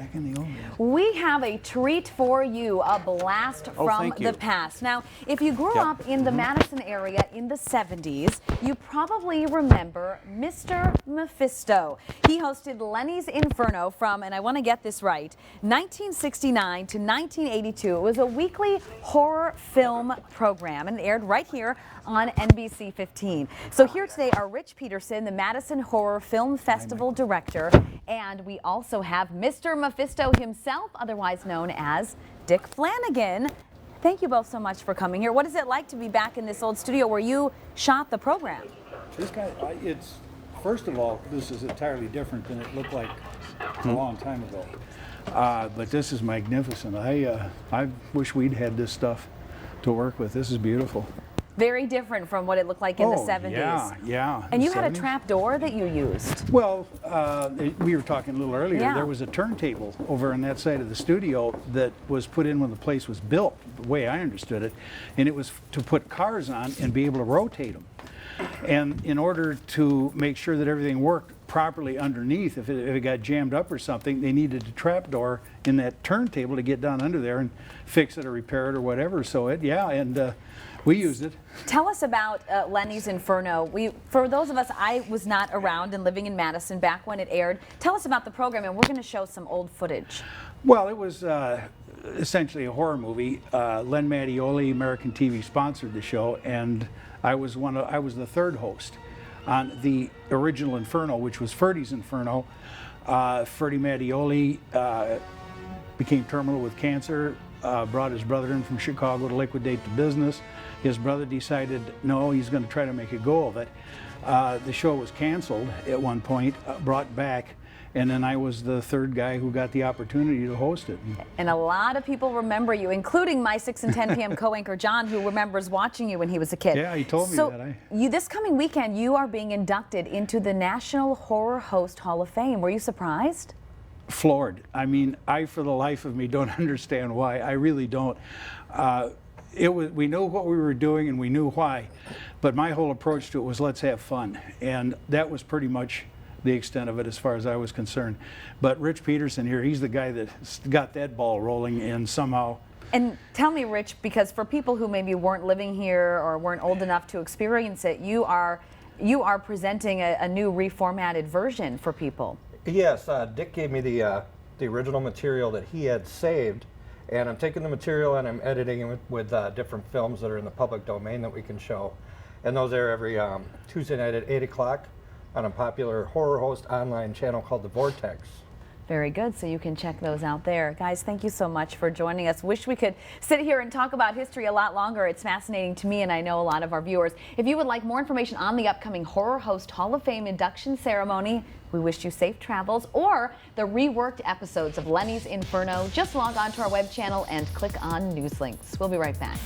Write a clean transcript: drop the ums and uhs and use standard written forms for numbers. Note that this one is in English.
back in the old days. We have a treat for you, a blast from the past. Now, if you grew up in the Madison area in the 70s, you probably remember Mr. Mephisto. He hosted Lenny's Inferno from, and I want to get this right, 1969 to 1982. It was a weekly horror film program and it aired right here on NBC 15. So here today are Rich Peterson, the Madison Horror Film Festival director, and we also have Mr. Mephisto himself, otherwise known as Dick Flanagan. Thank you both so much for coming here. What is it like to be back in this old studio where you shot the program? This guy, it's, first of all, this is entirely different than it looked like a long time ago. But this is magnificent. I wish we'd had this stuff to work with. This is beautiful. Very different from what it looked like in the 70s. Yeah. And you had a trap door that you used. Well, we were talking a little earlier. Yeah. There was a turntable over on that side of the studio that was put in when the place was built, the way I understood it, and it was to put cars on and be able to rotate them. And in order to make sure that everything worked properly underneath, if it got jammed up or something, they needed a trap door in that turntable to get down under there and fix it or repair it or whatever. So we used it. Tell us about Lenny's Inferno. For those of us, I was not around and living in Madison back when it aired. Tell us about the program, and we're going to show some old footage. Well, it was essentially a horror movie. Len Mattioli, American TV, sponsored the show, and I was the third host on the original Inferno, which was Ferdy's Inferno. Ferdy Mattioli became terminal with cancer. Brought his brother in from Chicago to liquidate the business. His brother decided, no, he's going to try to make a go of it. The show was canceled at one point, brought back, and then I was the third guy who got the opportunity to host it. And a lot of people remember you, including my 6 and 10 p.m. co-anchor John, who remembers watching you when he was a kid. Yeah, he told me that. This coming weekend, you are being inducted into the National Horror Host Hall of Fame. Were you surprised? Floored. I mean, I, for the life of me, don't understand why. I really don't. We knew what we were doing and we knew why, but my whole approach to it was let's have fun, and that was pretty much the extent of it as far as I was concerned. But Rich Peterson here, he's the guy that got that ball rolling, and somehow. And tell me, Rich, because for people who maybe weren't living here or weren't old enough to experience it, you are presenting a new reformatted version for people. Yes, Dick gave me the original material that he had saved, and I'm taking the material and I'm editing it with different films that are in the public domain that we can show. And those air every Tuesday night at 8 o'clock on a popular horror host online channel called The Vortex. Very good, so you can check those out there. Guys, thank you so much for joining us. Wish we could sit here and talk about history a lot longer. It's fascinating to me, and I know a lot of our viewers. If you would like more information on the upcoming Horror Host Hall of Fame induction ceremony, we wish you safe travels, or the reworked episodes of Lenny's Inferno, just log on to our web channel and click on news links. We'll be right back.